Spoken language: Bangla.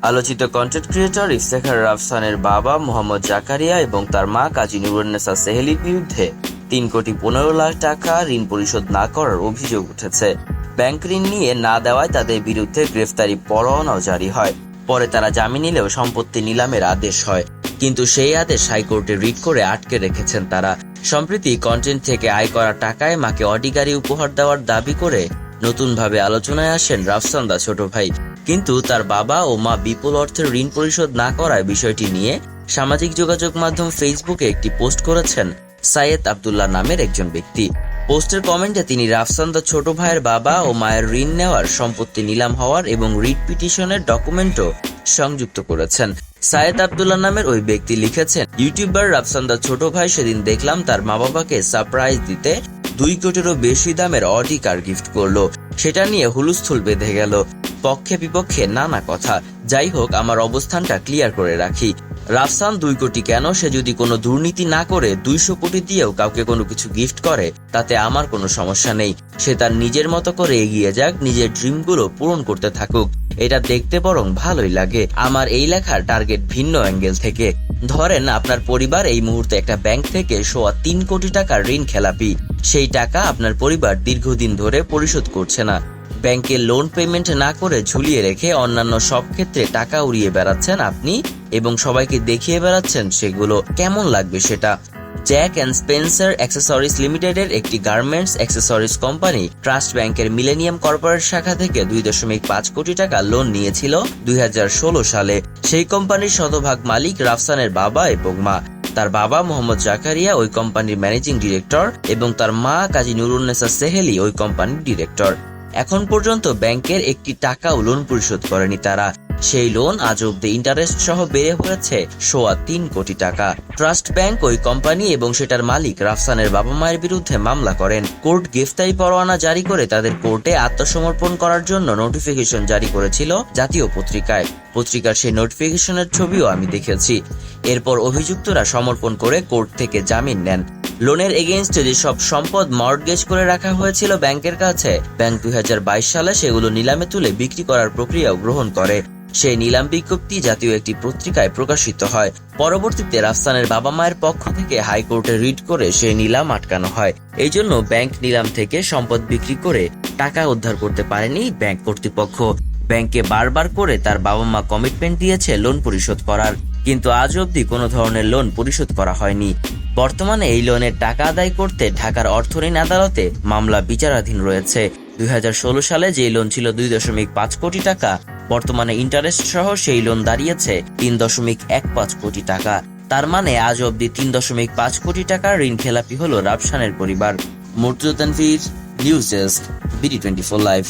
আলোচিত কন্টেন্ট ক্রিয়েটর ইফতেখার রাফসানের বাবা মোহাম্মদ জাকারিয়া এবং তার মা কাজী নুরুন্নেসা সেহেলির বিরুদ্ধে 3,15,00,000 টাকা ঋণ পরিশোধ না করার অভিযোগ উঠেছে। ব্যাংক ঋণ নিয়ে না দেওয়ায় তাদের বিরুদ্ধে গ্রেফতারি পরোয়ানাও জারি হয়। পরে তারা জামিন নিলেও সম্পত্তি নিলামের আদেশ হয়, কিন্তু সেই আদেশ হাইকোর্টে রিট করে আটকে রেখেছেন তারা। সম্প্রতি কন্টেন্ট থেকে আয় করা টাকায় মাকে অডি গাড়ি উপহার দেওয়ার দাবি করে নতুনভাবে আলোচনায় আসেন রাফসানদা ছোট ভাই। কিন্তু তার বাবা ও মা বিপুল অর্থের ঋণ পরিশোধ না করায় বিষয়টি নিয়ে সামাজিক যোগাযোগ মাধ্যম ফেসবুকে একটি পোস্ট করেছেন সাইয়েদ আব্দুল্লাহ নামের একজন ব্যক্তি। পোস্টের কমেন্টে তিনি রাফসানদা ছোট ভাইয়ের বাবা ও মায়ের ঋণ নেওয়ার, সম্পত্তি নিলাম হওয়ার এবং রিট পিটিশনের ডকুমেন্টও সংযুক্ত করেছেন। সাইয়েদ আব্দুল্লাহ নামের ওই ব্যক্তি লিখেছেন, ইউটিউবার রাফসানদা ছোট ভাই সেদিন দেখলাম তার মা বাবাকে সারপ্রাইজ দিতে 2 কোটিরও বেশি দামের অডি কার গিফট করলো। সেটা নিয়ে হুলস্থুল বেঁধে গেল, পক্ষে বিপক্ষে নানা কথা। যাই হোক, আমার অবস্থানটা ক্লিয়ার করে রাখি। রাফসান 2 কোটি কেন, সে যদি কোনো দুর্নীতি না করে 200 কোটি দিয়েও কাউকে কোনো কিছু গিফট করে তাতে আমার কোনো সমস্যা নেই। সে তার নিজের মতো করে এগিয়ে যাক, নিজের ড্রিমগুলো পূরণ করতে থাকুক, এটা দেখতে বরং ভালোই লাগে। আমার এই লেখার টার্গেট ভিন্ন অ্যাঙ্গেল থেকে। ধরেন আপনার পরিবার এই মুহূর্তে একটা ব্যাংক থেকে 3 কোটি টাকার ঋণ খেলাপি। সেই টাকা আপনার পরিবার দীর্ঘদিন ধরে পরিশোধ করছে না। ব্যাংকে লোন পেমেন্ট না করে ঝুলিয়ে রেখে অন্যান্য সব ক্ষেত্রে টাকা উড়িয়ে বেড়াচ্ছেন আপনি এবং সবাইকে দেখিয়ে বেড়াচ্ছেন সেগুলো। কেমন লাগবে সেটা? জ্যাক অ্যান্ড স্পেন্সার অ্যাক্সেসরিজ লিমিটেডের একটি গার্মেন্টস অ্যাক্সেসরিজ কোম্পানি ট্রাস্ট ব্যাংকের মিলেনিয়াম কর্পোরেট শাখা থেকে 2.5 কোটি টাকা লোন নিয়েছিল 2016 সালে। সেই কোম্পানির শতভাগ মালিক রাফসানের বাবা এবং মা। তার বাবা মোহাম্মদ জাকারিয়া ওই কোম্পানির ম্যানেজিং ডিরেক্টর এবং তার মা কাজী নুরুন্নেসা সেহেলি ওই কোম্পানির ডিরেক্টর। এখন পর্যন্ত ব্যাংকের একটি টাকাও লোন পরিশোধ করেনি তারা। সেই লোন আজ অব্দি ইন্টারেস্ট সহ বেড়ে হয়েছে 3 কোটি টাকা। ট্রাস্ট ব্যাংক, ওই কোম্পানি এবং সেটার মালিক রাফসানের বাবা মায়ের বিরুদ্ধে মামলা করেন। কোর্ট গ্রেফতারি পরোয়ানা জারি করে তাদের কোর্টে আত্মসমর্পণ করার জন্য নোটিফিকেশন জারি করেছিল জাতীয় পত্রিকায়। পত্রিকার সেই নোটিফিকেশনের ছবিও আমি দেখেছি। এরপর অভিযুক্তরা সমর্পণ করে কোর্ট থেকে জামিন নেন। লোনের এগেইনস্টে যেসব সম্পদ মর্টগেজ করে রাখা হয়েছিল ব্যাংকের কাছে, ব্যাংক 2022 সালে সেগুলো নিলামে তুলে বিক্রি করার প্রক্রিয়াও গ্রহণ করে। সেই নিলাম বিজ্ঞপ্তি জাতীয় একটি পত্রিকায় প্রকাশিত হয়। পরবর্তীতে রাফসানের বাবা মায়ের পক্ষ থেকে হাইকোর্টে রিট করে সেই নিলাম আটকানো হয়। এই জন্য ব্যাংক নিলাম থেকে সম্পদ বিক্রি করে টাকা উদ্ধার করতে পারেনি ব্যাংক কর্তৃপক্ষ। ব্যাংকে বারবার করে তার বাবা মা কমিটমেন্ট দিয়েছে লোন পরিশোধ করার, কিন্তু আজ অবধি কোনো ধরনের লোন পরিশোধ করা হয়নি। বর্তমানে এই লোনের টাকা আদায় করতে ঢাকার অর্থঋণ আদালতে মামলা বিচারাধীন রয়েছে। 2016 সালে যে লোন ছিল 2.5 কোটি টাকা, বর্তমানে ইন্টারেস্ট সহ সেই লোন দাঁড়িয়েছে 3.15 কোটি টাকা। তার মানে আজ অবধি 3.5 কোটি টাকার ঋণ খেলাপি হলো রাফসানের পরিবার। Murtaza Tanvir, news desk, BD24 live.